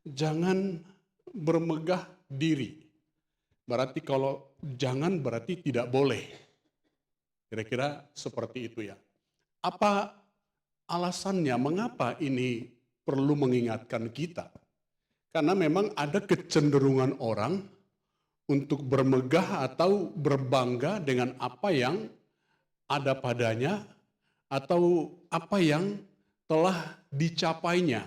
jangan bermegah diri. Berarti kalau jangan berarti tidak boleh. Kira-kira seperti itu ya. Apa alasannya mengapa ini perlu mengingatkan kita? Karena memang ada kecenderungan orang untuk bermegah atau berbangga dengan apa yang ada padanya atau apa yang telah dicapainya.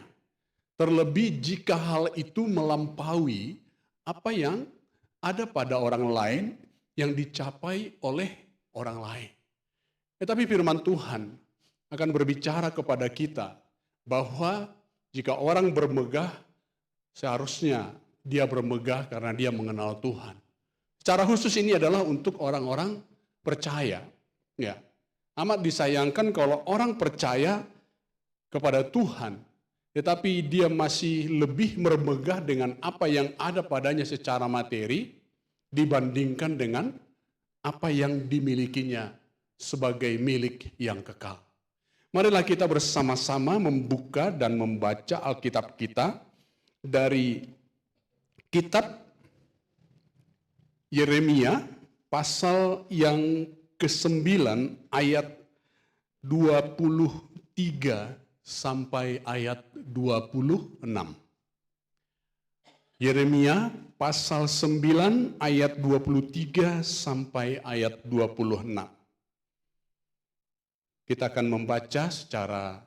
Terlebih jika hal itu melampaui apa yang ada pada orang lain yang dicapai oleh orang lain. Tetapi firman Tuhan akan berbicara kepada kita bahwa jika orang bermegah, seharusnya dia bermegah karena dia mengenal Tuhan. Secara khusus ini adalah untuk orang-orang percaya. Ya, amat disayangkan kalau orang percaya kepada Tuhan, tetapi dia masih lebih bermegah dengan apa yang ada padanya secara materi dibandingkan dengan apa yang dimilikinya sebagai milik yang kekal. Marilah kita bersama-sama membuka dan membaca Alkitab kita dari kitab Yeremia pasal yang ke-9 ayat 23 sampai ayat 26. Yeremia pasal 9 ayat 23 sampai ayat 26. Kita akan membaca secara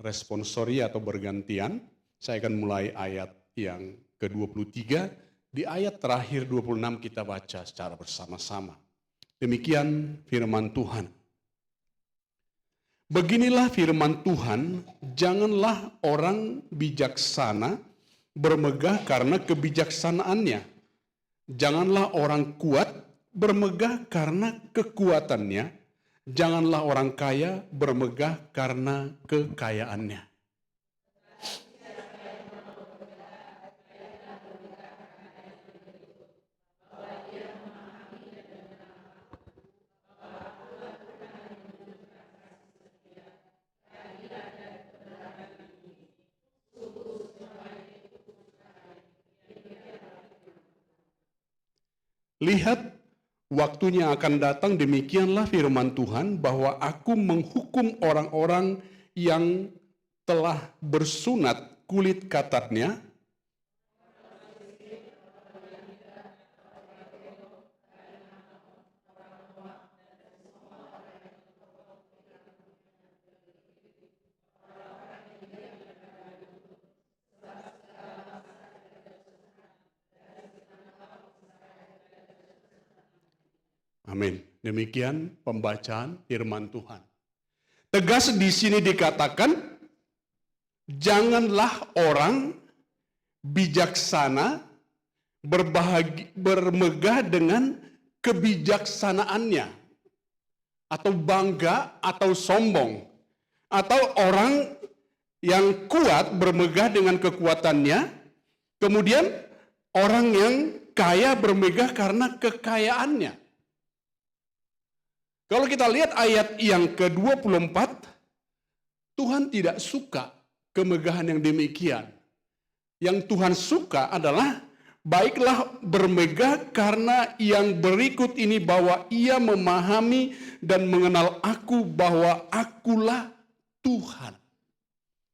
responsori atau bergantian. Saya akan mulai ayat yang ke-23. Di ayat terakhir 26 kita baca secara bersama-sama. Demikian firman Tuhan. Beginilah firman Tuhan, janganlah orang bijaksana bermegah karena kebijaksanaannya. Janganlah orang kuat bermegah karena kekuatannya. Janganlah orang kaya bermegah karena kekayaannya. Lihat, waktunya akan datang, demikianlah firman Tuhan, bahwa aku menghukum orang-orang yang telah bersunat kulit katatnya, amin. Demikian pembacaan firman Tuhan. Tegas di sini dikatakan, janganlah orang bijaksana bermegah dengan kebijaksanaannya, atau bangga atau sombong, atau orang yang kuat bermegah dengan kekuatannya, kemudian orang yang kaya bermegah karena kekayaannya. Kalau kita lihat ayat yang ke-24, Tuhan tidak suka kemegahan yang demikian. Yang Tuhan suka adalah, baiklah bermegah karena yang berikut ini, bahwa ia memahami dan mengenal aku, bahwa akulah Tuhan.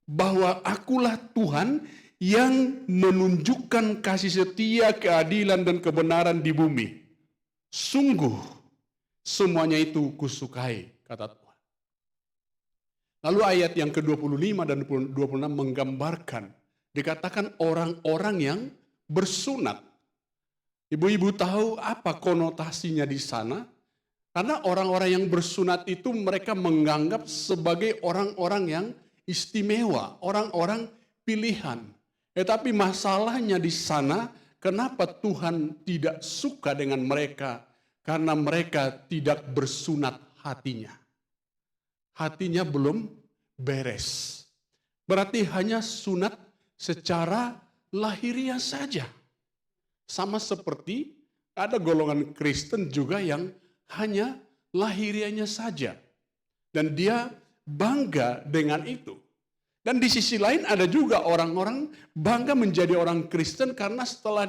Bahwa akulah Tuhan yang menunjukkan kasih setia, keadilan, dan kebenaran di bumi. Sungguh semuanya itu kusukai, kata Tuhan. Lalu ayat yang ke-25 dan 26 menggambarkan, dikatakan orang-orang yang bersunat. Ibu-ibu tahu apa konotasinya di sana? Karena orang-orang yang bersunat itu mereka menganggap sebagai orang-orang yang istimewa, orang-orang pilihan. Tetapi masalahnya di sana, kenapa Tuhan tidak suka dengan mereka? Karena mereka tidak bersunat hatinya. Hatinya belum beres. Berarti hanya sunat secara lahiriah saja. Sama seperti ada golongan Kristen juga yang hanya lahiriahnya saja. Dan dia bangga dengan itu. Dan di sisi lain ada juga orang-orang bangga menjadi orang Kristen karena setelah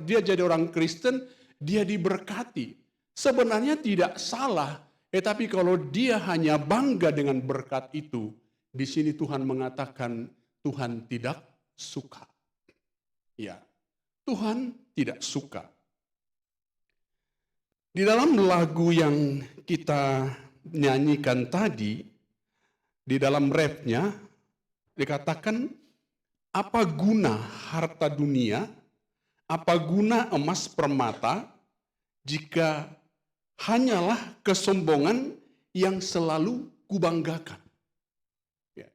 dia jadi orang Kristen, dia diberkati. Sebenarnya tidak salah, tetapi kalau dia hanya bangga dengan berkat itu, di sini Tuhan mengatakan Tuhan tidak suka. Ya, Tuhan tidak suka. Di dalam lagu yang kita nyanyikan tadi, di dalam refnya, dikatakan, apa guna harta dunia, apa guna emas permata, jika hanyalah kesombongan yang selalu kubanggakan. Ya.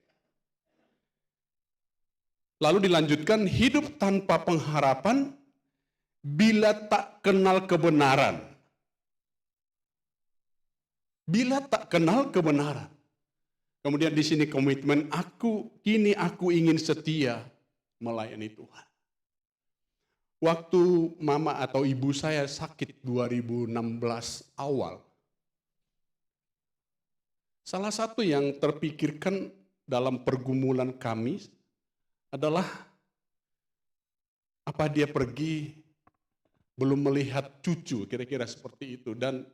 Lalu dilanjutkan, hidup tanpa pengharapan, bila tak kenal kebenaran. Bila tak kenal kebenaran. Kemudian di sini komitmen kini aku ingin setia melayani Tuhan. Waktu mama atau ibu saya sakit 2016 awal, salah satu yang terpikirkan dalam pergumulan kami adalah apa dia pergi belum melihat cucu, kira-kira seperti itu. Dan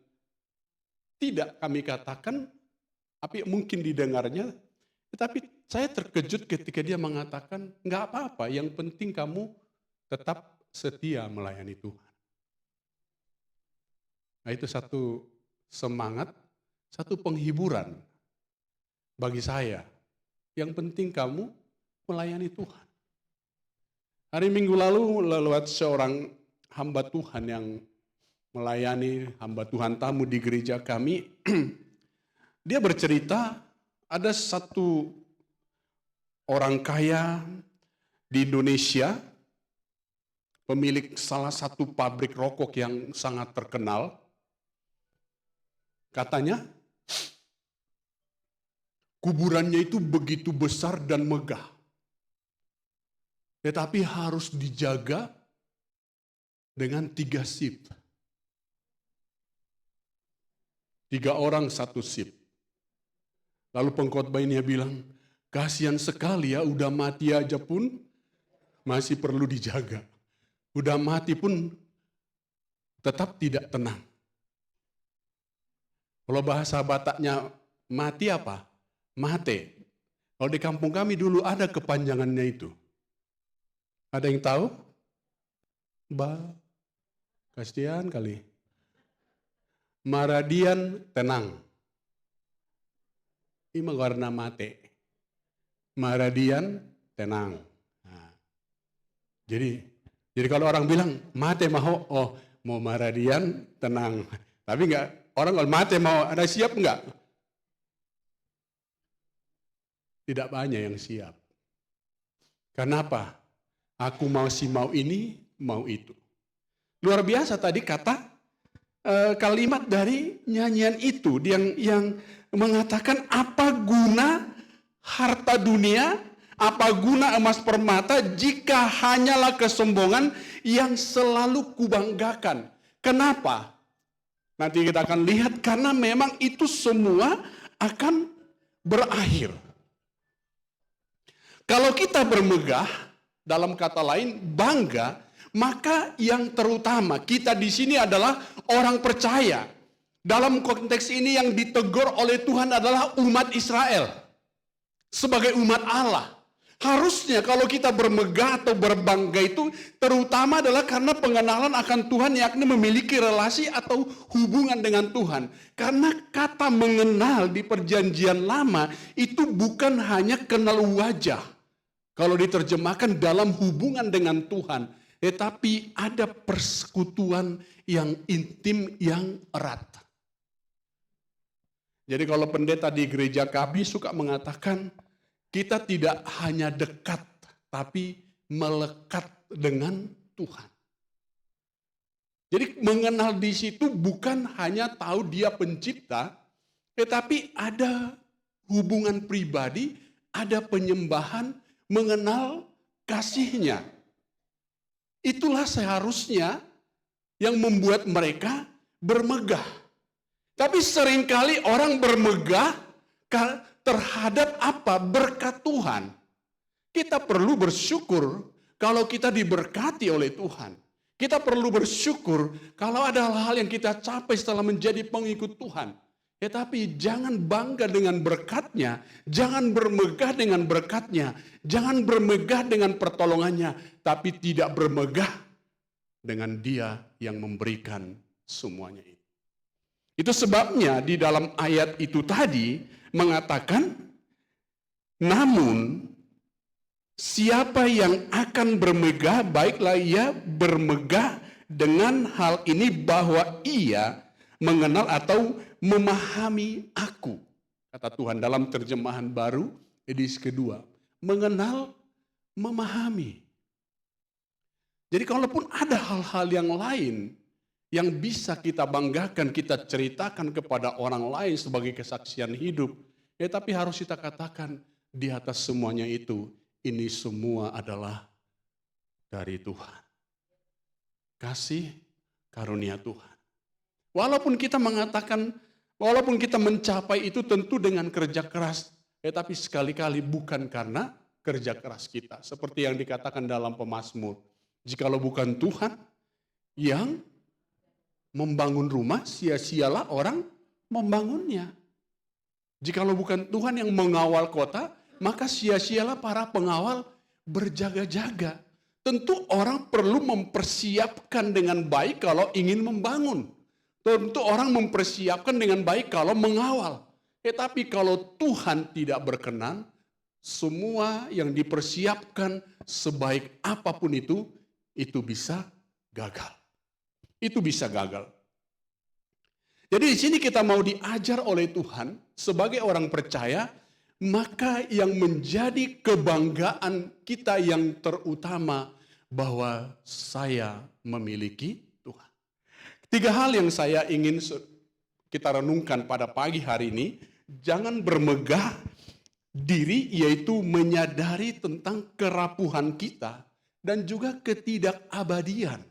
tidak kami katakan, tapi mungkin didengarnya, tetapi saya terkejut ketika dia mengatakan, enggak apa-apa, yang penting kamu tetap setia melayani Tuhan. Nah, itu satu semangat, satu penghiburan bagi saya. Yang penting kamu melayani Tuhan. Hari Minggu lalu lewat seorang hamba Tuhan yang melayani, hamba Tuhan tamu di gereja kami, dia bercerita ada satu orang kaya di Indonesia, pemilik salah satu pabrik rokok yang sangat terkenal. Katanya, kuburannya itu begitu besar dan megah. Tetapi harus dijaga dengan 3 shift. 3 orang 1 shift. Lalu pengkhotbah ini bilang, kasihan sekali ya, udah mati aja pun masih perlu dijaga. Udah mati pun tetap tidak tenang. Kalau bahasa Bataknya mati apa? Mate. Kalau di kampung kami dulu ada kepanjangannya itu. Ada yang tahu? Kasihan kali. Maradian tenang. Ini warna mate. Maradian tenang. Nah, jadi kalau orang bilang mate mau, oh mau maradian tenang. Tapi enggak, orang kalau mate mau ada siap enggak? Tidak banyak yang siap. Kenapa? Aku mau ini, mau itu. Luar biasa tadi kata kalimat dari nyanyian itu yang mengatakan apa guna harta dunia, apa guna emas permata jika hanyalah kesombongan yang selalu kubanggakan. Kenapa? Nanti kita akan lihat karena memang itu semua akan berakhir. Kalau kita bermegah, dalam kata lain bangga, maka yang terutama kita di sini adalah orang percaya. Dalam konteks ini yang ditegur oleh Tuhan adalah umat Israel. Sebagai umat Allah. Harusnya kalau kita bermegah atau berbangga itu terutama adalah karena pengenalan akan Tuhan, yakni memiliki relasi atau hubungan dengan Tuhan. Karena kata mengenal di perjanjian lama itu bukan hanya kenal wajah. Kalau diterjemahkan dalam hubungan dengan Tuhan. Tetapi ada persekutuan yang intim, yang erat. Jadi kalau pendeta di gereja kami suka mengatakan, kita tidak hanya dekat, tapi melekat dengan Tuhan. Jadi mengenal di situ bukan hanya tahu dia pencipta, tetapi ada hubungan pribadi, ada penyembahan, mengenal kasihnya. Itulah seharusnya yang membuat mereka bermegah. Tapi seringkali orang bermegah terhadap apa? Berkat Tuhan. Kita perlu bersyukur kalau kita diberkati oleh Tuhan. Kita perlu bersyukur kalau ada hal-hal yang kita capai setelah menjadi pengikut Tuhan. Tetapi jangan bangga dengan berkat-Nya, jangan bermegah dengan berkat-Nya, jangan bermegah dengan pertolongannya, tapi tidak bermegah dengan Dia yang memberikan semuanya itu. Itu sebabnya di dalam ayat itu tadi mengatakan, namun siapa yang akan bermegah, baiklah ia bermegah dengan hal ini bahwa ia mengenal atau memahami aku. Kata Tuhan dalam terjemahan baru, edisi kedua. Mengenal, memahami. Jadi kalaupun ada hal-hal yang lain yang bisa kita banggakan, kita ceritakan kepada orang lain sebagai kesaksian hidup, tapi harus kita katakan di atas semuanya itu, ini semua adalah dari Tuhan. Kasih karunia Tuhan. Walaupun kita mengatakan, walaupun kita mencapai itu tentu dengan kerja keras, tapi sekali-kali bukan karena kerja keras kita. Seperti yang dikatakan dalam Pemazmur, jikalau bukan Tuhan yang membangun rumah, sia-sialah orang membangunnya. Jikalau bukan Tuhan yang mengawal kota, maka sia-sialah para pengawal berjaga-jaga. Tentu orang perlu mempersiapkan dengan baik kalau ingin membangun. Tentu orang mempersiapkan dengan baik kalau mengawal. Tetapi kalau Tuhan tidak berkenan, semua yang dipersiapkan sebaik apapun itu bisa gagal. Itu bisa gagal. Jadi di sini kita mau diajar oleh Tuhan sebagai orang percaya, maka yang menjadi kebanggaan kita yang terutama bahwa saya memiliki Tuhan. 3 hal yang saya ingin kita renungkan pada pagi hari ini. Jangan bermegah diri, yaitu menyadari tentang kerapuhan kita dan juga ketidakabadian,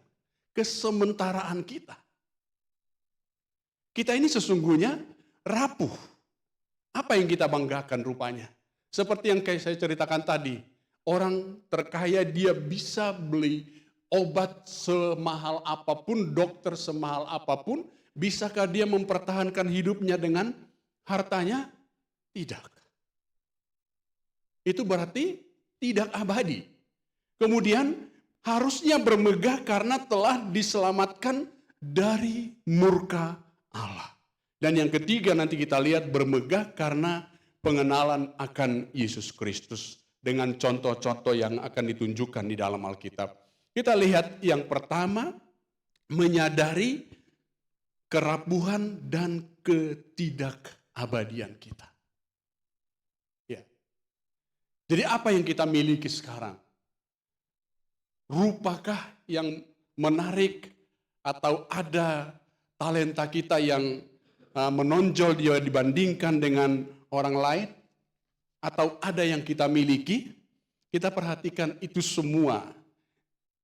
kesementaraan kita. Kita ini sesungguhnya rapuh. Apa yang kita banggakan rupanya? Seperti yang kayak saya ceritakan tadi, orang terkaya dia bisa beli obat semahal apapun, dokter semahal apapun, bisakah dia mempertahankan hidupnya dengan hartanya? Tidak. Itu berarti tidak abadi. Kemudian harusnya bermegah karena telah diselamatkan dari murka Allah. Dan yang ketiga nanti kita lihat bermegah karena pengenalan akan Yesus Kristus dengan contoh-contoh yang akan ditunjukkan di dalam Alkitab. Kita lihat yang pertama, menyadari kerapuhan dan ketidakabadian kita. Ya. Jadi apa yang kita miliki sekarang? Rupakah yang menarik atau ada talenta kita yang menonjol dia dibandingkan dengan orang lain? Atau ada yang kita miliki? Kita perhatikan itu semua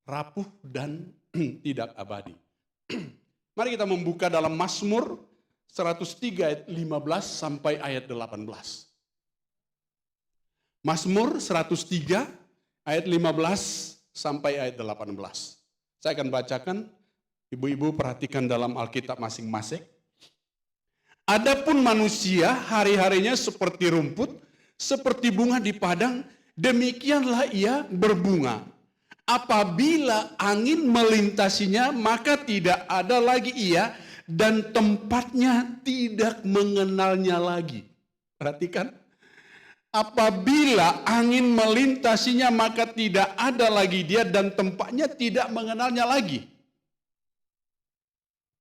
rapuh dan tidak abadi. Mari kita membuka dalam Mazmur 103 ayat 15 sampai ayat 18. Mazmur 103 ayat 15 sampai ayat 18. Saya akan bacakan, ibu-ibu perhatikan dalam Alkitab masing-masing. Adapun manusia hari-harinya seperti rumput, seperti bunga di padang, demikianlah ia berbunga. Apabila angin melintasinya, maka tidak ada lagi ia, dan tempatnya tidak mengenalnya lagi. Perhatikan. Apabila angin melintasinya, maka tidak ada lagi dia, dan tempatnya tidak mengenalnya lagi.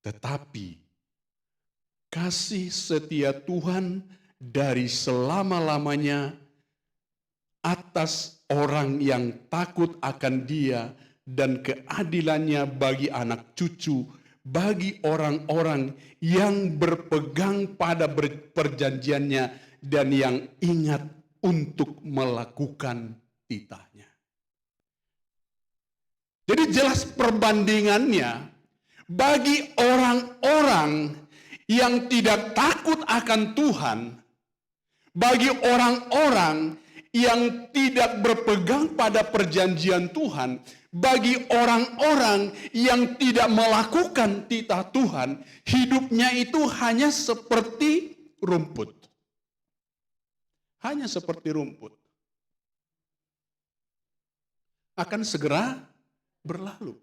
Tetapi kasih setia Tuhan dari selama-lamanya atas orang yang takut akan Dia, dan keadilannya bagi anak cucu, bagi orang-orang yang berpegang pada perjanjiannya dan yang ingat untuk melakukan titahnya. Jadi jelas perbandingannya bagi orang-orang yang tidak takut akan Tuhan, Bagi orang-orang yang tidak berpegang pada perjanjian Tuhan, bagi orang-orang yang tidak melakukan titah Tuhan, hidupnya itu hanya seperti rumput. Hanya seperti rumput. Akan segera berlalu.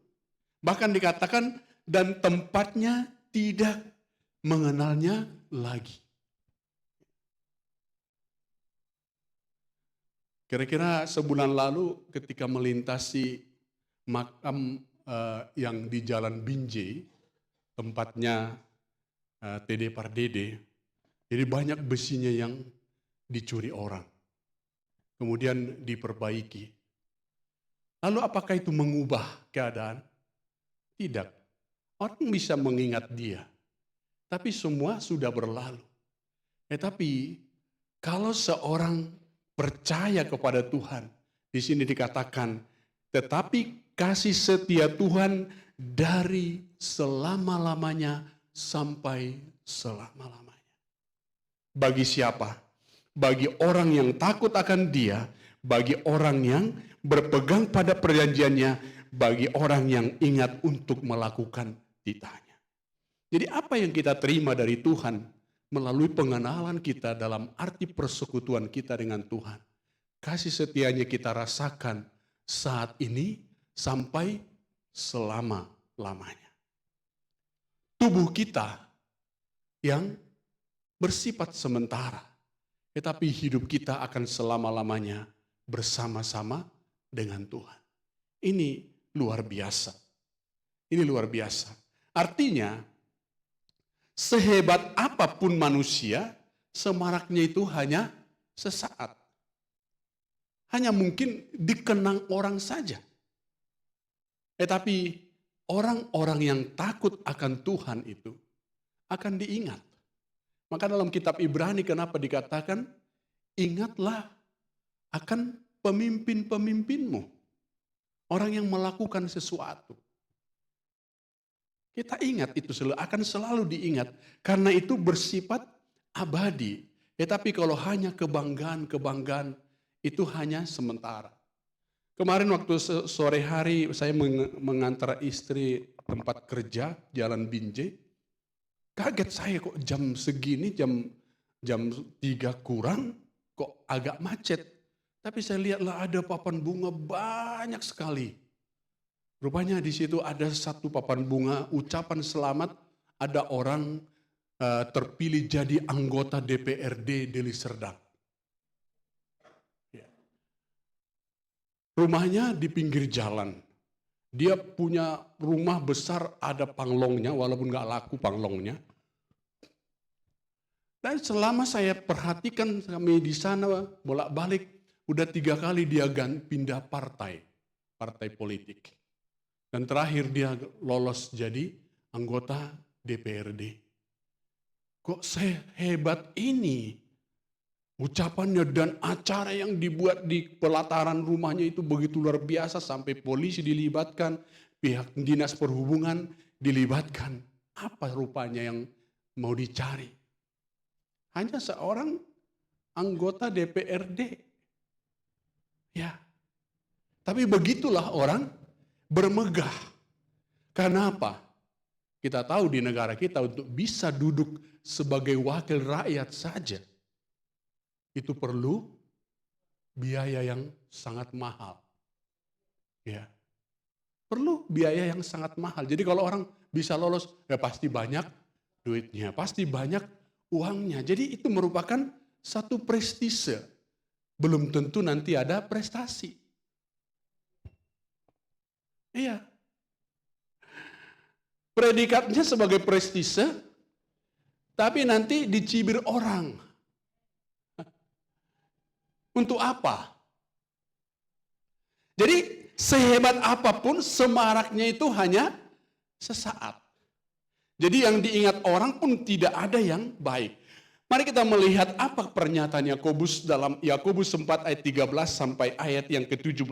Bahkan dikatakan, dan tempatnya tidak mengenalnya lagi. Kira-kira sebulan lalu ketika melintasi makam yang di Jalan Binjai, tempatnya TD Pardede, jadi banyak besinya yang dicuri orang. Kemudian diperbaiki. Lalu apakah itu mengubah keadaan? Tidak. Orang bisa mengingat dia. Tapi semua sudah berlalu. Tapi kalau seorang percaya kepada Tuhan, di sini dikatakan, tetapi kasih setia Tuhan dari selama-lamanya sampai selama-lamanya. Bagi siapa? Bagi orang yang takut akan Dia, bagi orang yang berpegang pada perjanjiannya, bagi orang yang ingat untuk melakukan titahnya. Jadi apa yang kita terima dari Tuhan melalui pengenalan kita dalam arti persekutuan kita dengan Tuhan. Kasih setianya kita rasakan saat ini sampai selama-lamanya. Tubuh kita yang bersifat sementara, tetapi hidup kita akan selama-lamanya bersama-sama dengan Tuhan. Ini luar biasa. Ini luar biasa. Artinya, sehebat apapun manusia, semaraknya itu hanya sesaat. Hanya mungkin dikenang orang saja. Tetapi orang-orang yang takut akan Tuhan itu akan diingat. Maka dalam kitab Ibrani kenapa dikatakan, ingatlah akan pemimpin-pemimpinmu. Orang yang melakukan sesuatu. Kita ingat itu akan selalu diingat. Karena itu bersifat abadi. Tetapi kalau hanya kebanggaan-kebanggaan, itu hanya sementara. Kemarin waktu sore hari saya mengantar istri tempat kerja, Jalan Binjai. Kaget saya kok jam segini, jam 3 kurang, kok agak macet. Tapi saya lihatlah ada papan bunga banyak sekali. Rupanya di situ ada satu papan bunga, ucapan selamat, ada orang terpilih jadi anggota DPRD Deli Serdang. Rumahnya di pinggir jalan. Dia punya rumah besar, ada panglongnya, walaupun gak laku panglongnya. Dan selama saya perhatikan kami di sana bolak-balik, udah 3 kali dia pindah partai politik. Dan terakhir dia lolos jadi anggota DPRD. Kok sehebat ini ucapannya dan acara yang dibuat di pelataran rumahnya itu begitu luar biasa sampai polisi dilibatkan, pihak dinas perhubungan dilibatkan. Apa rupanya yang mau dicari? Hanya seorang anggota DPRD. Ya. Tapi begitulah orang bermegah. Karena apa? Kita tahu di negara kita untuk bisa duduk sebagai wakil rakyat saja, itu perlu biaya yang sangat mahal. Ya. Perlu biaya yang sangat mahal. Jadi kalau orang bisa lolos, ya pasti banyak duitnya, pasti banyak uangnya. Jadi itu merupakan satu prestise. Belum tentu nanti ada prestasi. Iya. Predikatnya sebagai prestise, tapi nanti dicibir orang. Untuk apa? Jadi sehebat apapun semaraknya itu hanya sesaat. Jadi yang diingat orang pun tidak ada yang baik. Mari kita melihat apa pernyataan Yakobus dalam Yakobus 4 ayat 13 sampai ayat yang ke-17.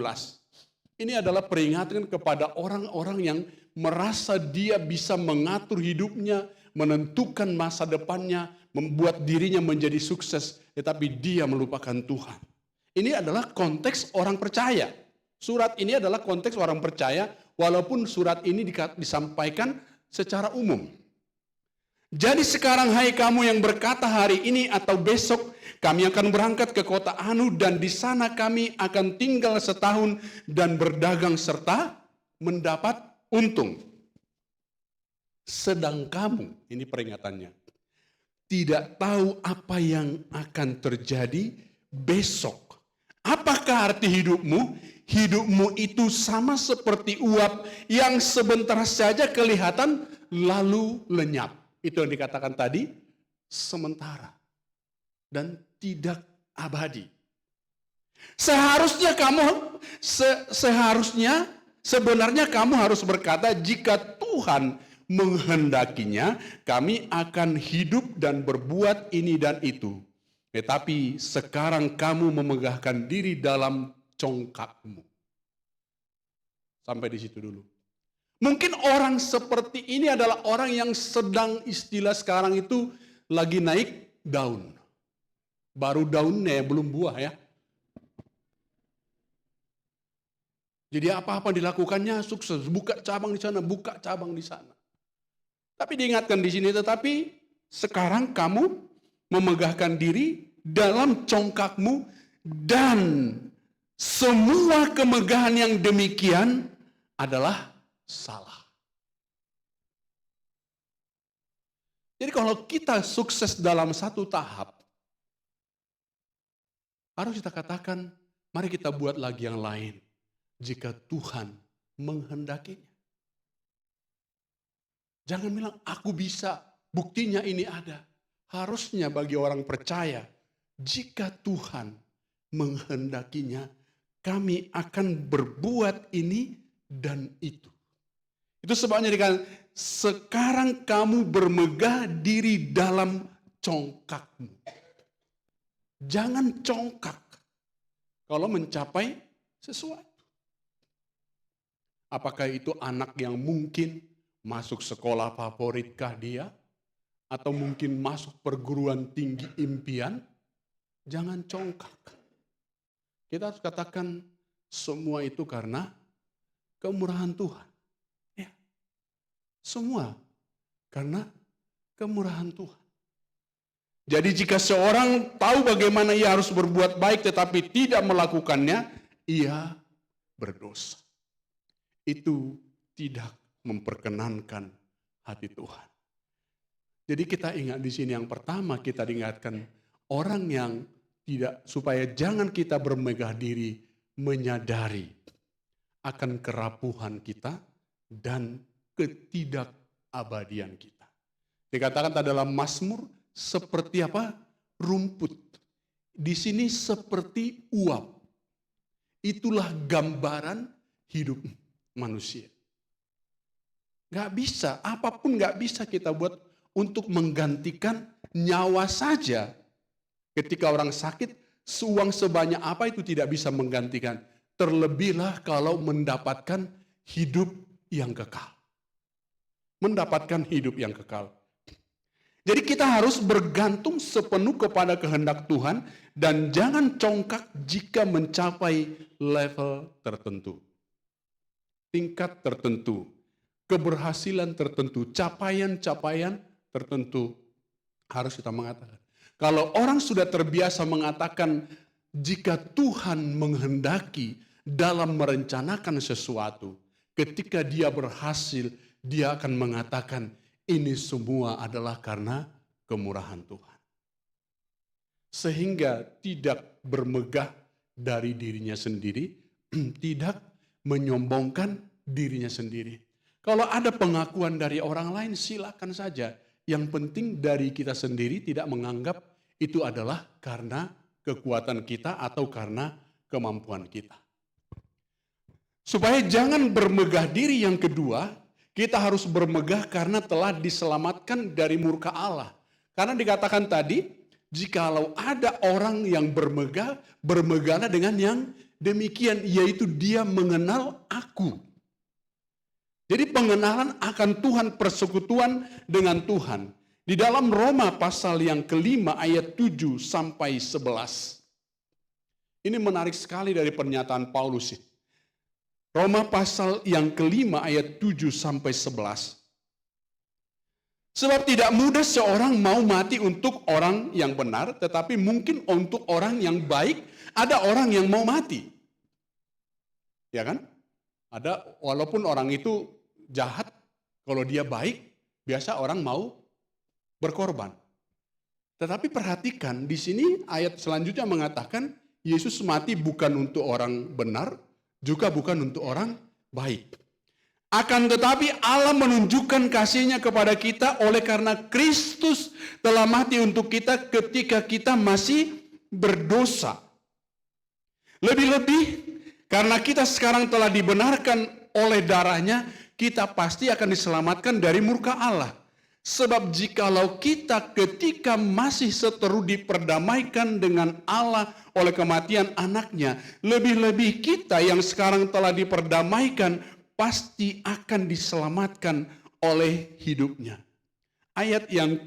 Ini adalah peringatan kepada orang-orang yang merasa dia bisa mengatur hidupnya, menentukan masa depannya, membuat dirinya menjadi sukses, tetapi dia melupakan Tuhan. Ini adalah konteks orang percaya. Surat ini adalah konteks orang percaya, walaupun surat ini disampaikan secara umum. Jadi sekarang hai kamu yang berkata hari ini atau besok kami akan berangkat ke kota Anu dan di sana kami akan tinggal setahun dan berdagang serta mendapat untung. Sedang kamu, ini peringatannya, tidak tahu apa yang akan terjadi besok. Apakah arti hidupmu? Hidupmu itu sama seperti uap yang sebentar saja kelihatan lalu lenyap. Itu yang dikatakan tadi, sementara dan tidak abadi. Sebenarnya kamu harus berkata, jika Tuhan menghendakinya, kami akan hidup dan berbuat ini dan itu. Tetapi sekarang kamu memegahkan diri dalam congkakmu. Sampai di situ dulu. Mungkin orang seperti ini adalah orang yang sedang, istilah sekarang itu lagi naik daun. Baru daunnya, belum buah ya. Jadi apa-apa dilakukannya sukses, buka cabang di sana, buka cabang di sana. Tapi diingatkan di sini, tetapi sekarang kamu memegahkan diri dalam congkakmu dan semua kemegahan yang demikian adalah salah. Jadi kalau kita sukses dalam satu tahap, harus kita katakan, mari kita buat lagi yang lain. Jika Tuhan menghendakinya. Jangan bilang, aku bisa, buktinya ini ada. Harusnya bagi orang percaya, jika Tuhan menghendakinya, kami akan berbuat ini dan itu. Itu sebabnya dikatakan, sekarang kamu bermegah diri dalam congkakmu. Jangan congkak kalau mencapai sesuatu. Apakah itu anak yang mungkin masuk sekolah favoritkah dia? Atau mungkin masuk perguruan tinggi impian? Jangan congkak. Kita harus katakan semua itu karena kemurahan Tuhan. Ya. Semua karena kemurahan Tuhan. Jadi jika seorang tahu bagaimana ia harus berbuat baik tetapi tidak melakukannya, ia berdosa. Itu tidak memperkenankan hati Tuhan. Jadi kita ingat di sini yang pertama kita diingatkan orang yang tidak, supaya jangan kita bermegah diri menyadari akan kerapuhan kita dan ketidakabadian kita. Dikatakan dalam Mazmur seperti apa? Rumput. Di sini seperti uap. Itulah gambaran hidup manusia. Gak bisa, apapun gak bisa kita buat untuk menggantikan nyawa saja. Ketika orang sakit, uang sebanyak apa itu tidak bisa menggantikan. Terlebihlah kalau mendapatkan hidup yang kekal. Mendapatkan hidup yang kekal. Jadi kita harus bergantung sepenuh kepada kehendak Tuhan dan jangan congkak jika mencapai level tertentu. Tingkat tertentu, keberhasilan tertentu, capaian-capaian tertentu harus kita mengatakan. Kalau orang sudah terbiasa mengatakan jika Tuhan menghendaki dalam merencanakan sesuatu, ketika dia berhasil, dia akan mengatakan ini semua adalah karena kemurahan Tuhan. Sehingga tidak bermegah dari dirinya sendiri, tidak menyombongkan dirinya sendiri. Kalau ada pengakuan dari orang lain, silakan saja. Yang penting dari kita sendiri tidak menganggap itu adalah karena kekuatan kita atau karena kemampuan kita. Supaya jangan bermegah diri yang kedua, kita harus bermegah karena telah diselamatkan dari murka Allah. Karena dikatakan tadi, jikalau ada orang yang bermegah, bermegahlah dengan yang demikian, yaitu dia mengenal aku. Jadi pengenalan akan Tuhan, persekutuan dengan Tuhan. Di dalam Roma pasal yang kelima ayat 7 sampai 11. Ini menarik sekali dari pernyataan Paulus. Roma pasal yang kelima ayat 7 sampai 11. Sebab tidak mudah seorang mau mati untuk orang yang benar, tetapi mungkin untuk orang yang baik ada orang yang mau mati. Ya kan? Ada, walaupun orang itu jahat, kalau dia baik, biasa orang mau berkorban. Tetapi perhatikan, di sini ayat selanjutnya mengatakan, Yesus mati bukan untuk orang benar, juga bukan untuk orang baik. Akan tetapi Allah menunjukkan kasih-Nya kepada kita oleh karena Kristus telah mati untuk kita ketika kita masih berdosa. Lebih-lebih karena kita sekarang telah dibenarkan oleh darah-Nya, kita pasti akan diselamatkan dari murka Allah. Sebab jikalau kita ketika masih seteru diperdamaikan dengan Allah oleh kematian anaknya, lebih-lebih kita yang sekarang telah diperdamaikan pasti akan diselamatkan oleh hidupnya. Ayat yang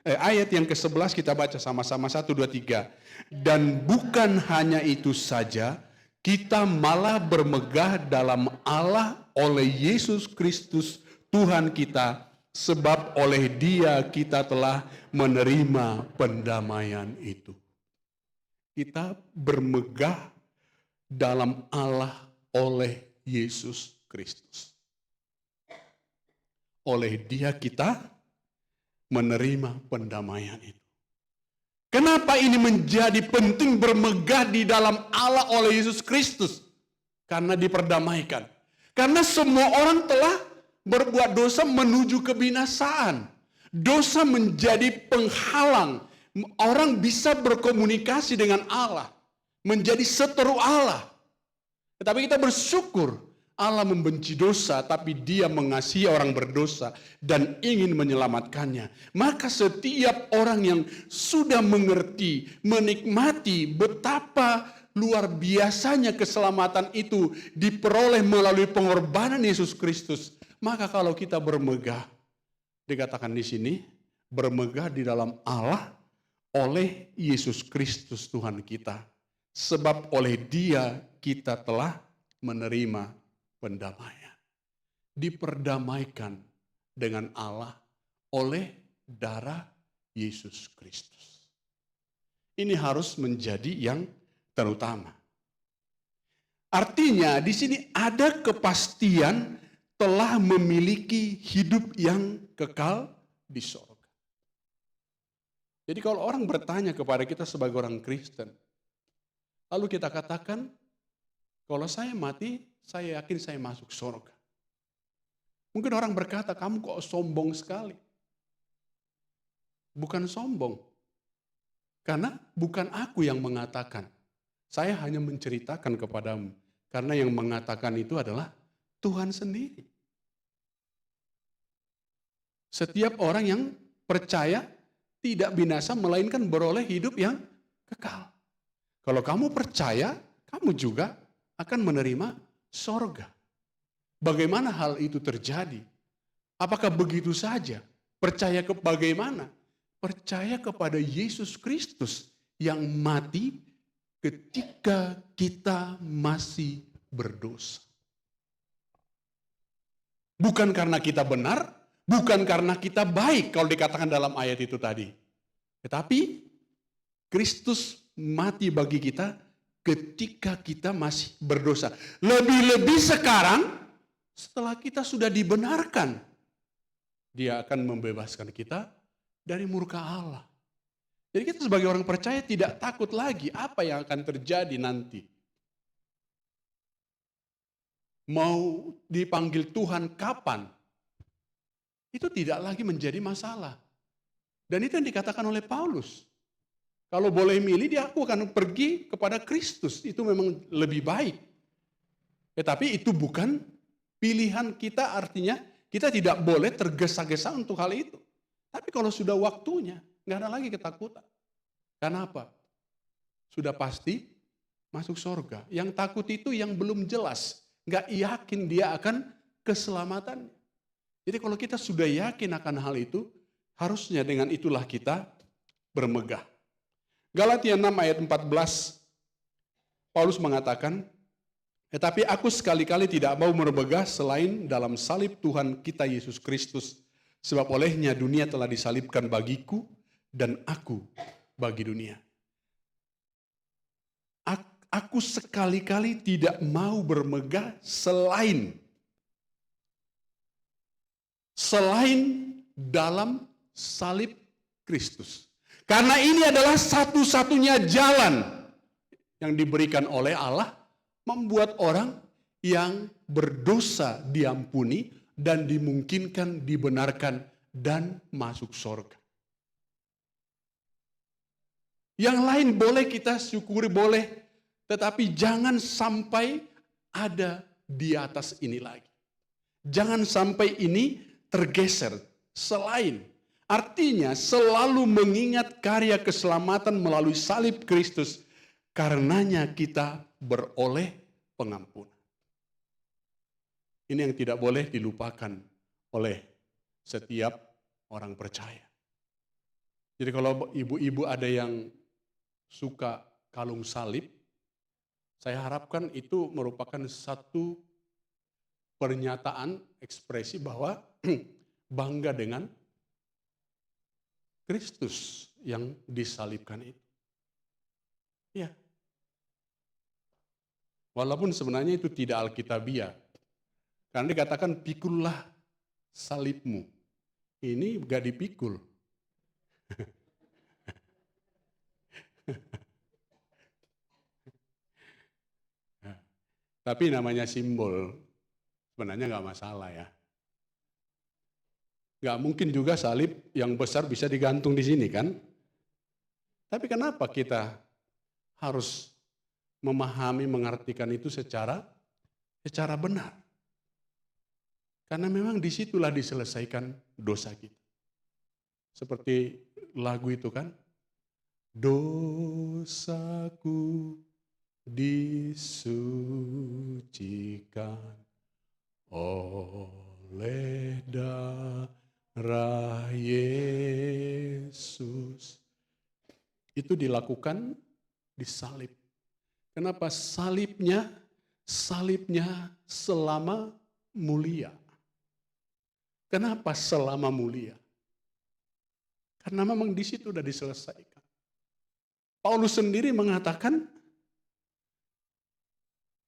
ayat yang ke-11 kita baca sama-sama 1, 2, 3. Dan bukan hanya itu saja, kita malah bermegah dalam Allah oleh Yesus Kristus Tuhan kita, sebab oleh Dia kita telah menerima pendamaian itu. Kita bermegah dalam Allah oleh Yesus Kristus. Oleh Dia kita menerima pendamaian itu. Kenapa ini menjadi penting bermegah di dalam Allah oleh Yesus Kristus? Karena diperdamaikan. Karena semua orang telah berbuat dosa menuju kebinasaan. Dosa menjadi penghalang. Orang bisa berkomunikasi dengan Allah. Menjadi seteru Allah. Tetapi kita bersyukur Allah membenci dosa, tapi Dia mengasihi orang berdosa dan ingin menyelamatkannya. Maka setiap orang yang sudah mengerti, menikmati betapa luar biasanya keselamatan itu diperoleh melalui pengorbanan Yesus Kristus, maka kalau kita bermegah, dikatakan di sini, bermegah di dalam Allah oleh Yesus Kristus Tuhan kita. Sebab oleh Dia kita telah menerima pendamaian. Diperdamaikan dengan Allah oleh darah Yesus Kristus. Ini harus menjadi yang terutama. Artinya di sini ada kepastian telah memiliki hidup yang kekal di sorga. Jadi kalau orang bertanya kepada kita sebagai orang Kristen, lalu kita katakan, kalau saya mati, saya yakin saya masuk surga. Mungkin orang berkata, kamu kok sombong sekali. Bukan sombong. Karena bukan aku yang mengatakan. Saya hanya menceritakan kepadamu. Karena yang mengatakan itu adalah Tuhan sendiri. Setiap orang yang percaya tidak binasa, melainkan beroleh hidup yang kekal. Kalau kamu percaya, kamu juga akan menerima sorga. Bagaimana hal itu terjadi? Apakah begitu saja? Percaya bagaimana? Percaya kepada Yesus Kristus yang mati ketika kita masih berdosa. Bukan karena kita benar, bukan karena kita baik kalau dikatakan dalam ayat itu tadi. Tetapi Kristus mati bagi kita ketika kita masih berdosa. Lebih-lebih sekarang setelah kita sudah dibenarkan, Dia akan membebaskan kita dari murka Allah. Jadi kita sebagai orang percaya tidak takut lagi apa yang akan terjadi nanti. Mau dipanggil Tuhan kapan? Itu tidak lagi menjadi masalah. Dan itu yang dikatakan oleh Paulus. Kalau boleh milih, aku akan pergi kepada Kristus. Itu memang lebih baik. Tetapi itu bukan pilihan kita, artinya kita tidak boleh tergesa-gesa untuk hal itu. Tapi kalau sudah waktunya, nggak ada lagi ketakutan. Kenapa? Sudah pasti masuk surga. Yang takut itu yang belum jelas. nggak yakin dia akan keselamatan. Jadi kalau kita sudah yakin akan hal itu, harusnya dengan itulah kita bermegah. Galatia 6 ayat 14, Paulus mengatakan, tetapi aku sekali-kali tidak mau bermegah selain dalam salib Tuhan kita Yesus Kristus. Sebab olehnya dunia telah disalibkan bagiku dan aku bagi dunia. Aku sekali-kali tidak mau bermegah selain dalam salib Kristus. Karena ini adalah satu-satunya jalan yang diberikan oleh Allah membuat orang yang berdosa diampuni dan dimungkinkan dibenarkan dan masuk surga. Yang lain boleh kita syukuri, boleh, tetapi jangan sampai ada di atas ini lagi. Jangan sampai ini tergeser selain. Artinya selalu mengingat karya keselamatan melalui salib Kristus. Karenanya kita beroleh pengampunan. Ini yang tidak boleh dilupakan oleh setiap orang percaya. Jadi kalau ibu-ibu ada yang suka kalung salib, saya harapkan itu merupakan satu pernyataan ekspresi bahwa bangga dengan Kristus yang disalibkan itu. Ya. Walaupun sebenarnya itu tidak alkitabiah. Karena dikatakan pikullah salibmu. Ini gak dipikul. Tapi namanya simbol, sebenarnya gak masalah ya. Gak mungkin juga salib yang besar bisa digantung di sini kan. Tapi kenapa kita harus memahami, mengartikan itu secara benar? Karena memang disitulah diselesaikan dosa kita. Seperti lagu itu kan. Dosaku disucikan oleh darah Yesus. Itu dilakukan di salib. Kenapa salibnya selama mulia? Kenapa selama mulia? Karena memang di situ sudah diselesaikan. Paulus sendiri mengatakan,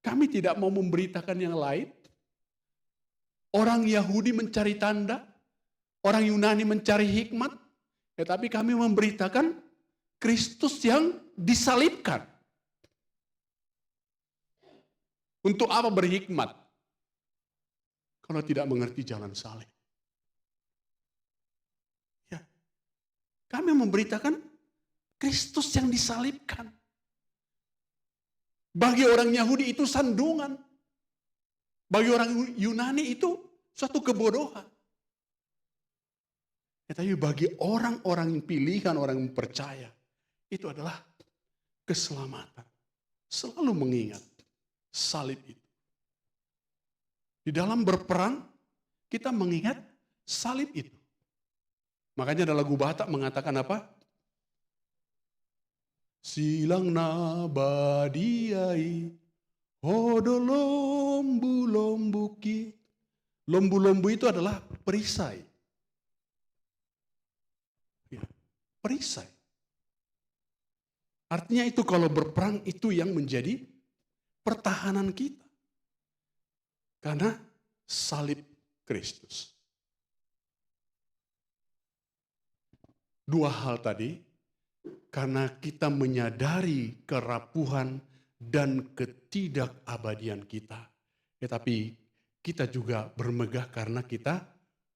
kami tidak mau memberitakan yang lain. Orang Yahudi mencari tanda, orang Yunani mencari hikmat, tetapi kami memberitakan Kristus yang disalibkan. Untuk apa berhikmat? Kalau tidak mengerti jalan salib. Ya. Kami memberitakan Kristus yang disalibkan. Bagi orang Yahudi itu sandungan. Bagi orang Yunani itu suatu kebodohan. Tapi bagi orang-orang pilihan, orang yang percaya, itu adalah keselamatan. Selalu mengingat salib itu. Di dalam berperang, kita mengingat salib itu. Makanya ada lagu Batak mengatakan apa? Silang nabadiai, hodo lombu-lombuki. Lombu-lombu itu adalah perisai. Ya, perisai. Artinya itu kalau berperang itu yang menjadi pertahanan kita. Karena salib Kristus. Dua hal tadi. Karena kita menyadari kerapuhan dan ketidakabadian kita. Tetapi kita juga bermegah karena kita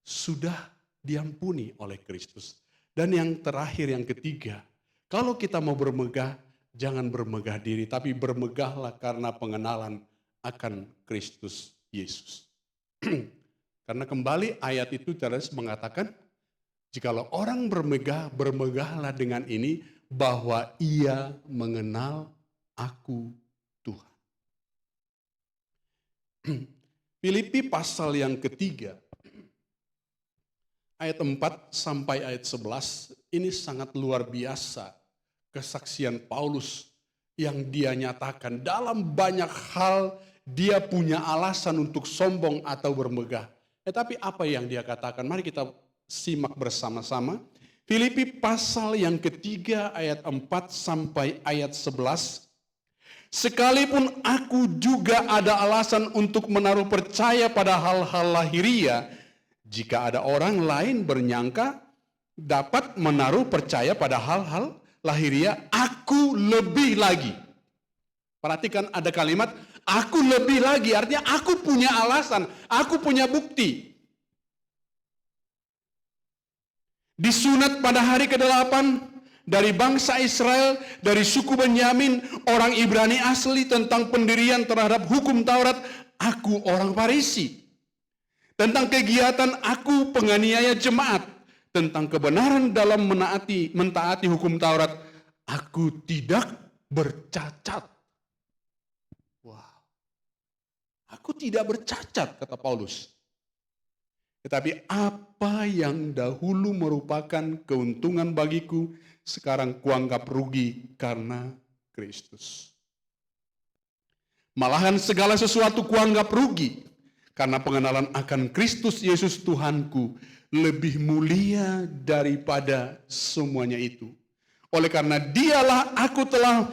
sudah diampuni oleh Kristus. Dan yang terakhir, yang ketiga, kalau kita mau bermegah, jangan bermegah diri, tapi bermegahlah karena pengenalan akan Kristus Yesus. Karena kembali ayat itu terus mengatakan, jikalau orang bermegah, bermegahlah dengan ini, bahwa ia mengenal aku Tuhan. Filipi pasal yang ketiga, ayat 4 sampai ayat 11, ini sangat luar biasa kesaksian Paulus yang dia nyatakan. Dalam banyak hal dia punya alasan untuk sombong atau bermegah. Tetapi apa yang dia katakan? Mari kita simak bersama-sama. Filipi pasal yang ketiga ayat 4 sampai ayat 11. Sekalipun aku juga ada alasan untuk menaruh percaya pada hal-hal lahiria, jika ada orang lain bernyangka dapat menaruh percaya pada hal-hal lahiria, aku lebih lagi. Perhatikan ada kalimat, aku lebih lagi, artinya aku punya alasan, aku punya bukti. Disunat pada hari ke-8, dari bangsa Israel, dari suku Benyamin, orang Ibrani asli, tentang pendirian terhadap hukum Taurat, aku orang Farisi. Tentang kegiatan aku penganiaya jemaat, tentang kebenaran dalam mentaati hukum Taurat, aku tidak bercacat. Wow. Aku tidak bercacat, kata Paulus. Tetapi apa yang dahulu merupakan keuntungan bagiku, sekarang kuanggap rugi karena Kristus. Malahan segala sesuatu kuanggap rugi, karena pengenalan akan Kristus Yesus Tuhanku lebih mulia daripada semuanya itu. Oleh karena dialah aku telah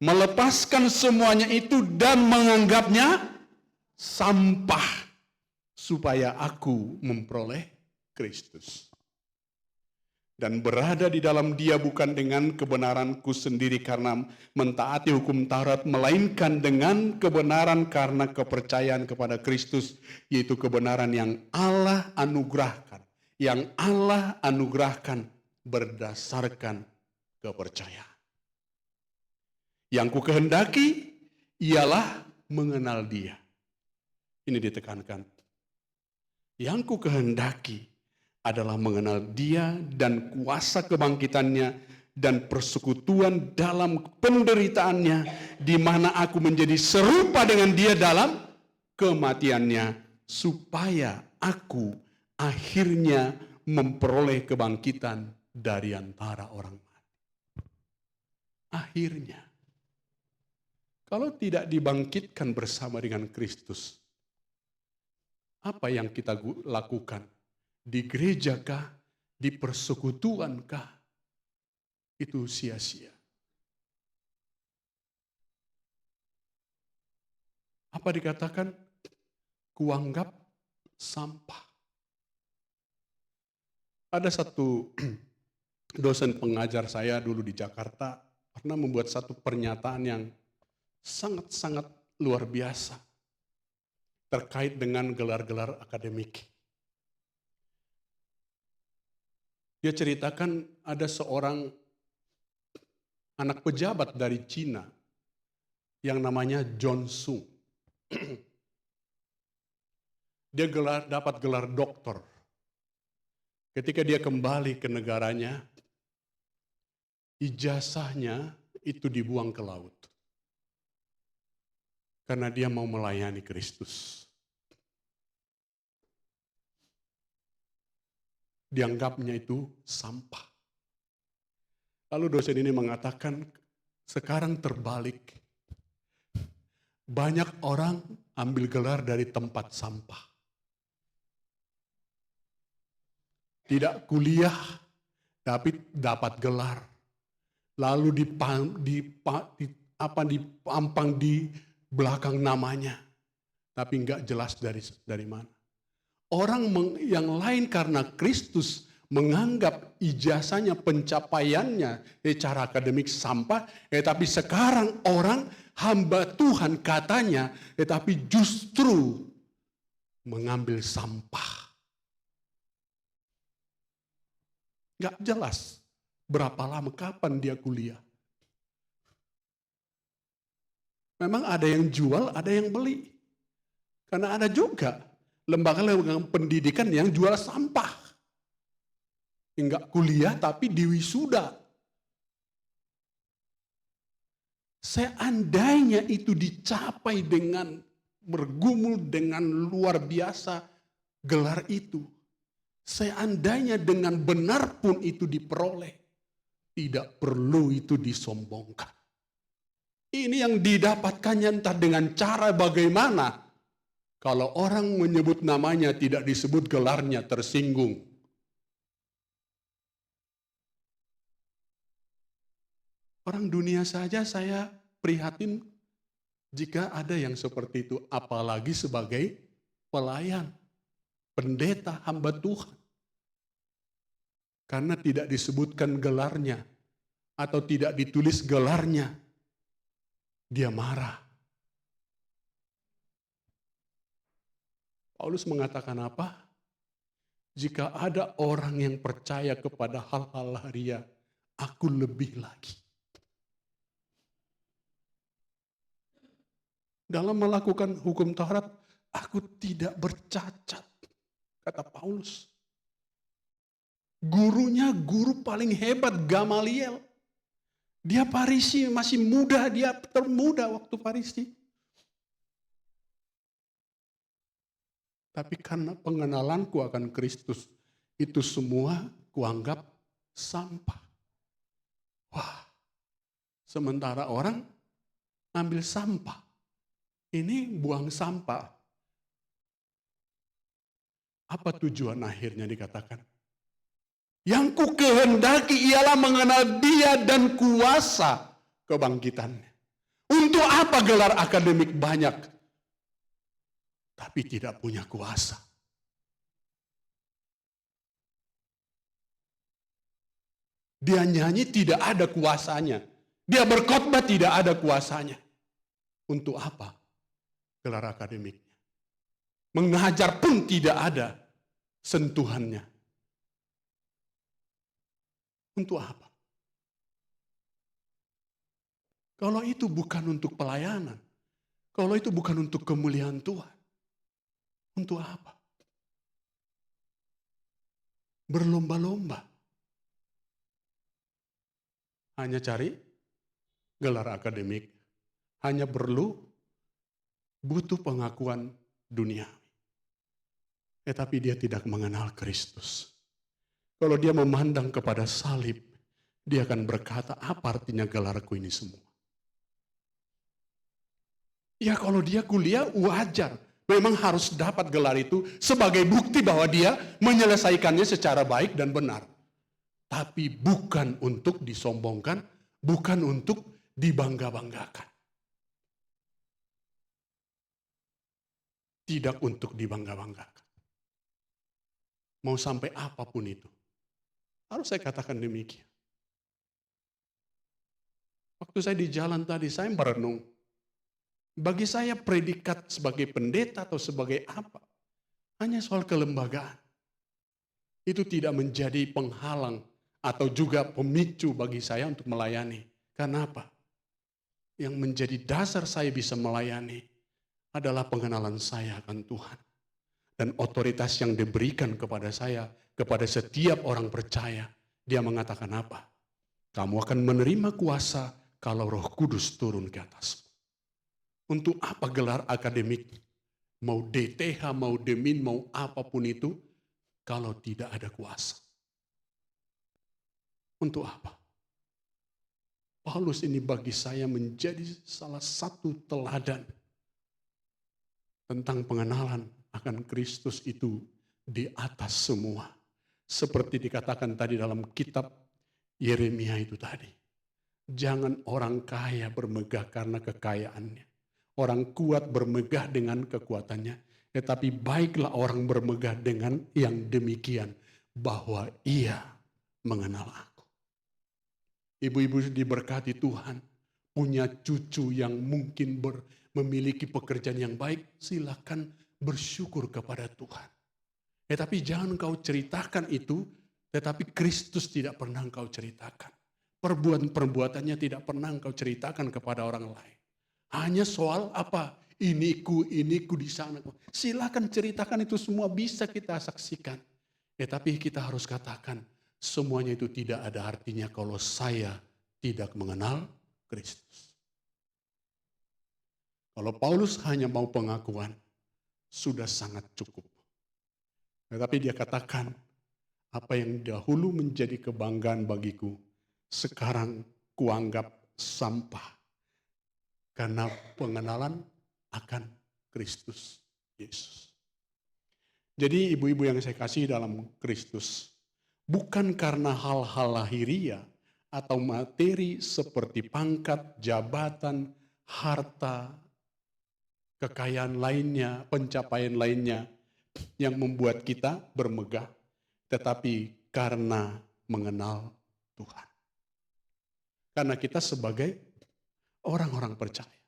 melepaskan semuanya itu dan menganggapnya sampah, supaya aku memperoleh Kristus. Dan berada di dalam dia bukan dengan kebenaranku sendiri karena mentaati hukum Taurat, melainkan dengan kebenaran karena kepercayaan kepada Kristus, yaitu kebenaran yang Allah anugerahkan. Yang Allah anugerahkan berdasarkan kepercayaan. Yang ku kehendaki ialah mengenal dia. Ini ditekankan. Yang ku kehendaki adalah mengenal dia dan kuasa kebangkitannya dan persekutuan dalam penderitaannya, di mana aku menjadi serupa dengan dia dalam kematiannya, supaya aku akhirnya memperoleh kebangkitan dari antara orang mati. Akhirnya, kalau tidak dibangkitkan bersama dengan Kristus, apa yang kita lakukan? Di gerejakah, di persekutuankah, itu sia-sia. Apa dikatakan? Kuanggap sampah. Ada satu dosen pengajar saya dulu di Jakarta pernah membuat satu pernyataan yang sangat-sangat luar biasa terkait dengan gelar-gelar akademik. Dia ceritakan ada seorang anak pejabat dari Cina yang namanya John Sung. Dia dapat gelar doktor. Ketika dia kembali ke negaranya, ijazahnya itu dibuang ke laut. Karena dia mau melayani Kristus. Dianggapnya itu sampah. Lalu dosen ini mengatakan, sekarang terbalik. Banyak orang ambil gelar dari tempat sampah. Tidak kuliah, tapi dapat gelar. Lalu dipampang di belakang namanya. Tapi enggak jelas dari mana. Orang yang lain karena Kristus menganggap ijazahnya, pencapaiannya secara akademik sampah, tetapi sekarang orang hamba Tuhan katanya, tetapi justru mengambil sampah. Gak jelas berapa lama, kapan dia kuliah. Memang ada yang jual, ada yang beli. Karena ada juga lembaga-lembaga pendidikan yang jual sampah. Enggak kuliah tapi diwisuda. Seandainya itu dicapai dengan bergumul dengan luar biasa gelar itu. Seandainya dengan benar pun itu diperoleh, tidak perlu itu disombongkan. Ini yang didapatkannya entah dengan cara bagaimana. Kalau orang menyebut namanya tidak disebut gelarnya, tersinggung. Orang dunia saja saya prihatin jika ada yang seperti itu, apalagi sebagai pelayan, pendeta, hamba Tuhan. Karena tidak disebutkan gelarnya atau tidak ditulis gelarnya, dia marah. Paulus mengatakan apa? Jika ada orang yang percaya kepada hal-hal lahiriah, aku lebih lagi. Dalam melakukan hukum Taurat, aku tidak bercacat, kata Paulus. Gurunya guru paling hebat, Gamaliel. Dia Farisi, masih muda, dia termuda waktu Farisi. Tapi karena pengenalanku akan Kristus, itu semua kuanggap sampah. Wah, sementara orang ambil sampah. Ini buang sampah. Apa tujuan akhirnya dikatakan? Yang ku kehendaki ialah mengenal Dia dan kuasa kebangkitannya. Untuk apa gelar akademik banyak, tapi tidak punya kuasa? Dia nyanyi tidak ada kuasanya. Dia berkhotbah tidak ada kuasanya. Untuk apa gelar akademiknya? Mengajar pun tidak ada sentuhannya. Untuk apa? Kalau itu bukan untuk pelayanan, kalau itu bukan untuk kemuliaan Tuhan, untuk apa? Berlomba-lomba. Hanya cari gelar akademik, hanya butuh pengakuan dunia. Tetapi dia tidak mengenal Kristus. Kalau dia memandang kepada salib, dia akan berkata, apa artinya gelarku ini semua? Ya kalau dia kuliah wajar, memang harus dapat gelar itu sebagai bukti bahwa dia menyelesaikannya secara baik dan benar. Tapi bukan untuk disombongkan, bukan untuk dibangga-banggakan. Tidak untuk dibangga-banggakan. Mau sampai apapun itu. Harus saya katakan demikian. Waktu saya di jalan tadi, saya merenung. Bagi saya predikat sebagai pendeta atau sebagai apa, hanya soal kelembagaan. Itu tidak menjadi penghalang atau juga pemicu bagi saya untuk melayani. Karena apa? Yang menjadi dasar saya bisa melayani adalah pengenalan saya akan Tuhan. Dan otoritas yang diberikan kepada saya, kepada setiap orang percaya. Dia mengatakan apa? Kamu akan menerima kuasa kalau Roh Kudus turun ke atasmu. Untuk apa gelar akademik? Mau DTH, mau Demin, mau apapun itu, kalau tidak ada kuasa. Untuk apa? Paulus ini bagi saya menjadi salah satu teladan tentang pengenalan akan Kristus itu di atas semua. Seperti dikatakan tadi dalam kitab Yeremia itu tadi. Jangan orang kaya bermegah karena kekayaannya. Orang kuat bermegah dengan kekuatannya. Tetapi baiklah orang bermegah dengan yang demikian. Bahwa ia mengenal aku. Ibu-ibu diberkati Tuhan. Punya cucu yang mungkin memiliki pekerjaan yang baik. Silakan bersyukur kepada Tuhan. Tetapi jangan kau ceritakan itu, tetapi Kristus tidak pernah kau ceritakan. Perbuatan-perbuatannya tidak pernah kau ceritakan kepada orang lain. Hanya soal apa? Iniku di sana. Silakan ceritakan itu semua bisa kita saksikan. Tetapi kita harus katakan, semuanya itu tidak ada artinya kalau saya tidak mengenal Kristus. Kalau Paulus hanya mau pengakuan, sudah sangat cukup. Tetapi dia katakan, apa yang dahulu menjadi kebanggaan bagiku, sekarang kuanggap sampah. Karena pengenalan akan Kristus Yesus. Jadi ibu-ibu yang saya kasih dalam Kristus, bukan karena hal-hal lahiriah atau materi seperti pangkat, jabatan, harta, kekayaan lainnya, pencapaian lainnya yang membuat kita bermegah, tetapi karena mengenal Tuhan. Karena kita sebagai orang-orang percaya.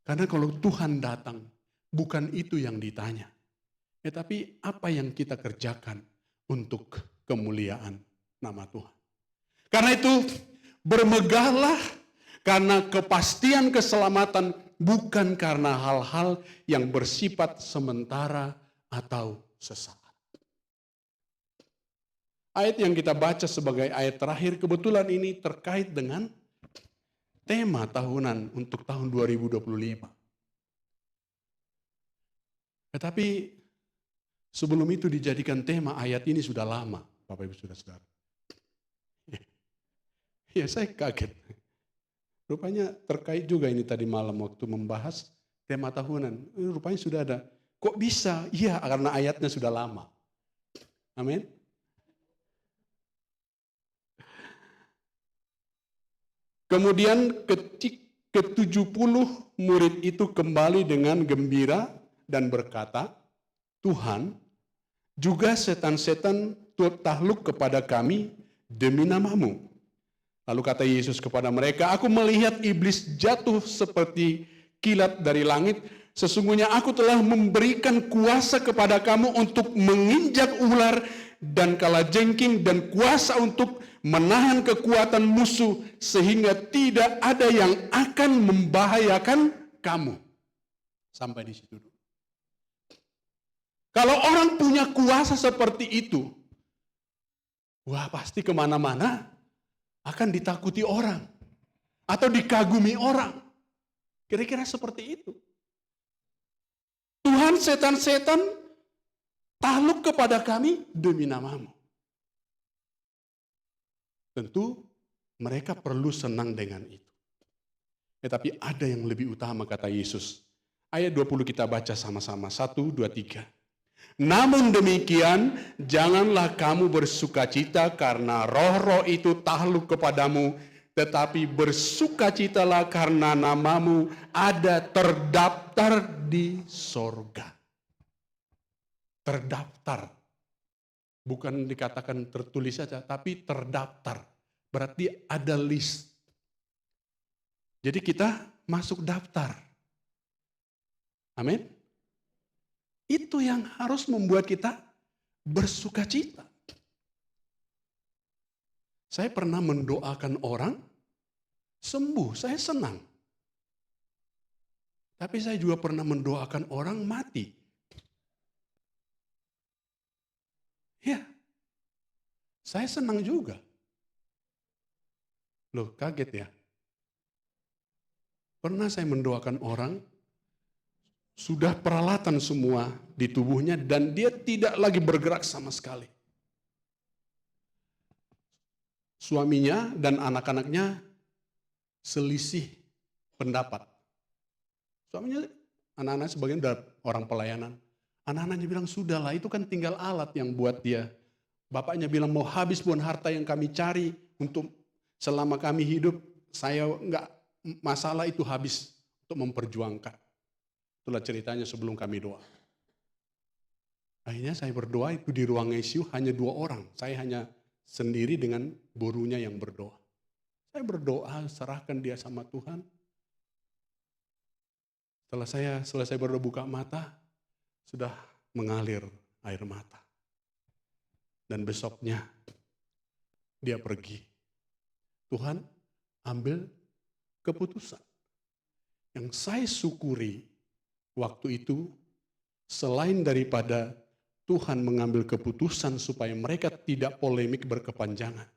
Karena kalau Tuhan datang, bukan itu yang ditanya. Tetapi apa yang kita kerjakan untuk kemuliaan nama Tuhan. Karena itu bermegahlah karena kepastian keselamatan, bukan karena hal-hal yang bersifat sementara atau sesaat. Ayat yang kita baca sebagai ayat terakhir kebetulan ini terkait dengan tema tahunan untuk tahun 2025. Tetapi sebelum itu dijadikan tema, ayat ini sudah lama, Bapak Ibu Saudara-saudara. Ya, saya kaget. Rupanya terkait juga ini tadi malam waktu membahas tema tahunan. Rupanya sudah ada. Kok bisa? Iya, karena ayatnya sudah lama. Amin. Kemudian ke-70 murid itu kembali dengan gembira dan berkata, Tuhan, juga setan-setan takluk kepada kami demi nama-Mu. Lalu kata Yesus kepada mereka, aku melihat iblis jatuh seperti kilat dari langit. Sesungguhnya aku telah memberikan kuasa kepada kamu untuk menginjak ular dan kalajengking dan kuasa untuk menahan kekuatan musuh sehingga tidak ada yang akan membahayakan kamu. Sampai di situ dulu. Kalau orang punya kuasa seperti itu, wah pasti kemana-mana akan ditakuti orang atau dikagumi orang. Kira-kira seperti itu. Tuhan, setan-setan takluk kepada kami demi nama-Mu. Tentu mereka perlu senang dengan itu. Tetapi ada yang lebih utama kata Yesus. Ayat 20 kita baca sama-sama. 1, 2, 3. Namun demikian, janganlah kamu bersukacita karena roh-roh itu takluk kepadamu, tetapi bersukacitalah karena namamu ada terdaftar di sorga. Terdaftar. Bukan dikatakan tertulis saja, tapi terdaftar. Berarti ada list. Jadi kita masuk daftar. Amin. Itu yang harus membuat kita bersukacita. Saya pernah mendoakan orang sembuh, saya senang. Tapi saya juga pernah mendoakan orang mati. Ya, saya senang juga. Loh, kaget ya. Pernah saya mendoakan orang, sudah peralatan semua di tubuhnya dan dia tidak lagi bergerak sama sekali. Suaminya dan anak-anaknya selisih pendapat. Suaminya, anak-anak sebagian dari orang pelayanan. Anak-anaknya bilang, sudahlah itu kan tinggal alat yang buat dia. Bapaknya bilang, mau habis pun harta yang kami cari untuk selama kami hidup, saya enggak masalah itu habis untuk memperjuangkan. Itulah ceritanya sebelum kami doa. Akhirnya saya berdoa itu di ruang ICU hanya 2 orang. Saya hanya sendiri dengan borunya yang berdoa. Saya berdoa, serahkan dia sama Tuhan. Setelah saya selesai berdoa buka mata, sudah mengalir air mata. Dan besoknya dia pergi. Tuhan ambil keputusan. Yang saya syukuri waktu itu, selain daripada Tuhan mengambil keputusan supaya mereka tidak polemik berkepanjangan.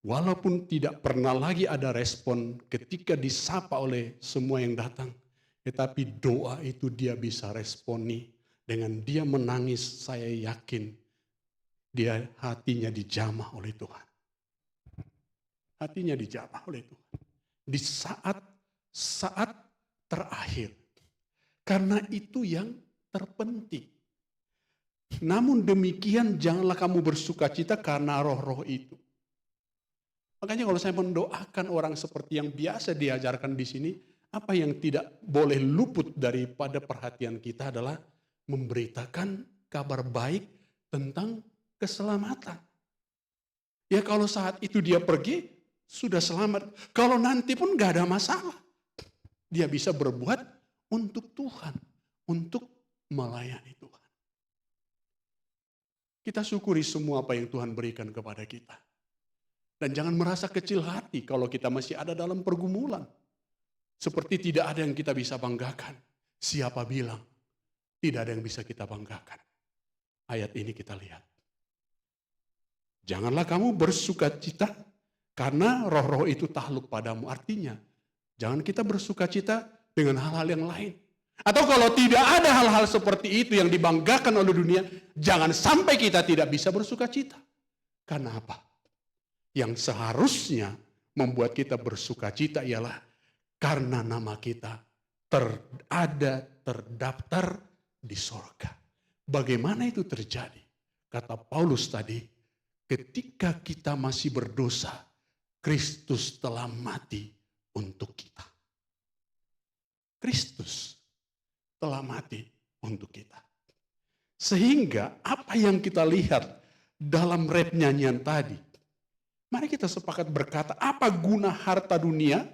Walaupun tidak pernah lagi ada respon ketika disapa oleh semua yang datang, tetapi doa itu dia bisa responi dengan dia menangis. Saya yakin dia hatinya dijamah oleh Tuhan. Hatinya dijamah oleh Tuhan. Di saat terakhir. Karena itu yang terpenting. Namun demikian janganlah kamu bersukacita karena roh-roh itu. Makanya kalau saya mendoakan orang seperti yang biasa diajarkan di sini, apa yang tidak boleh luput daripada perhatian kita adalah memberitakan kabar baik tentang keselamatan. Ya kalau saat itu dia pergi, sudah selamat. Kalau nanti pun gak ada masalah. Dia bisa berbuat untuk Tuhan, untuk melayani Tuhan. Kita syukuri semua apa yang Tuhan berikan kepada kita. Dan jangan merasa kecil hati kalau kita masih ada dalam pergumulan. Seperti tidak ada yang kita bisa banggakan. Siapa bilang tidak ada yang bisa kita banggakan? Ayat ini kita lihat. Janganlah kamu bersukacita karena roh-roh itu takluk padamu. Artinya, jangan kita bersukacita dengan hal-hal yang lain. Atau kalau tidak ada hal-hal seperti itu yang dibanggakan oleh dunia, jangan sampai kita tidak bisa bersukacita. Karena apa? Yang seharusnya membuat kita bersukacita ialah karena nama kita terdaftar di sorga. Bagaimana itu terjadi? Kata Paulus tadi, ketika kita masih berdosa, Kristus telah mati untuk kita. Kristus telah mati untuk kita. Sehingga apa yang kita lihat dalam rap nyanyian tadi, mari kita sepakat berkata, apa guna harta dunia,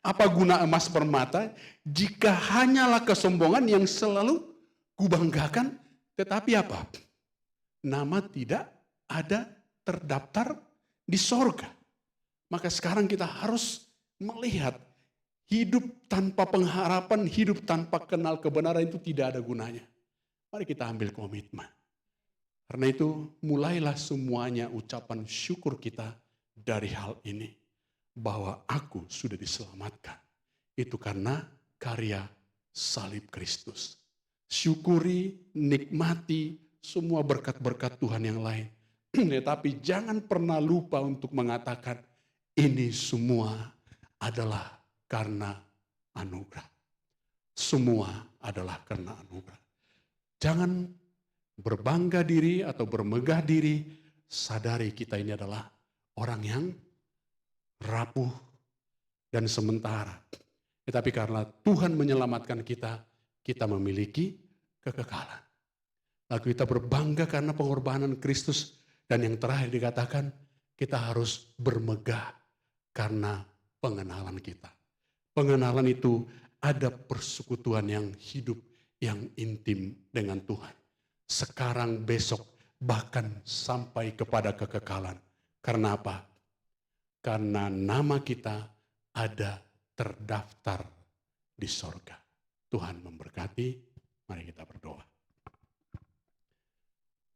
apa guna emas permata, jika hanyalah kesombongan yang selalu kubanggakan, tetapi apa? Nama tidak ada terdaftar di sorga. Maka sekarang kita harus melihat hidup tanpa pengharapan, hidup tanpa kenal kebenaran itu tidak ada gunanya. Mari kita ambil komitmen. Karena itu mulailah semuanya ucapan syukur kita dari hal ini. Bahwa aku sudah diselamatkan. Itu karena karya salib Kristus. Syukuri, nikmati semua berkat-berkat Tuhan yang lain. Tetapi jangan pernah lupa untuk mengatakan ini semua adalah karena anugerah. Semua adalah karena anugerah. Jangan berbangga diri atau bermegah diri, sadari kita ini adalah orang yang rapuh dan sementara. Tetapi karena Tuhan menyelamatkan kita, kita memiliki kekekalan. Lalu kita berbangga karena pengorbanan Kristus. Dan yang terakhir dikatakan, kita harus bermegah karena pengenalan kita. Pengenalan itu ada persekutuan yang hidup, yang intim dengan Tuhan. Sekarang, besok, bahkan sampai kepada kekekalan. Karena apa? Karena nama kita ada terdaftar di sorga. Tuhan memberkati, mari kita berdoa.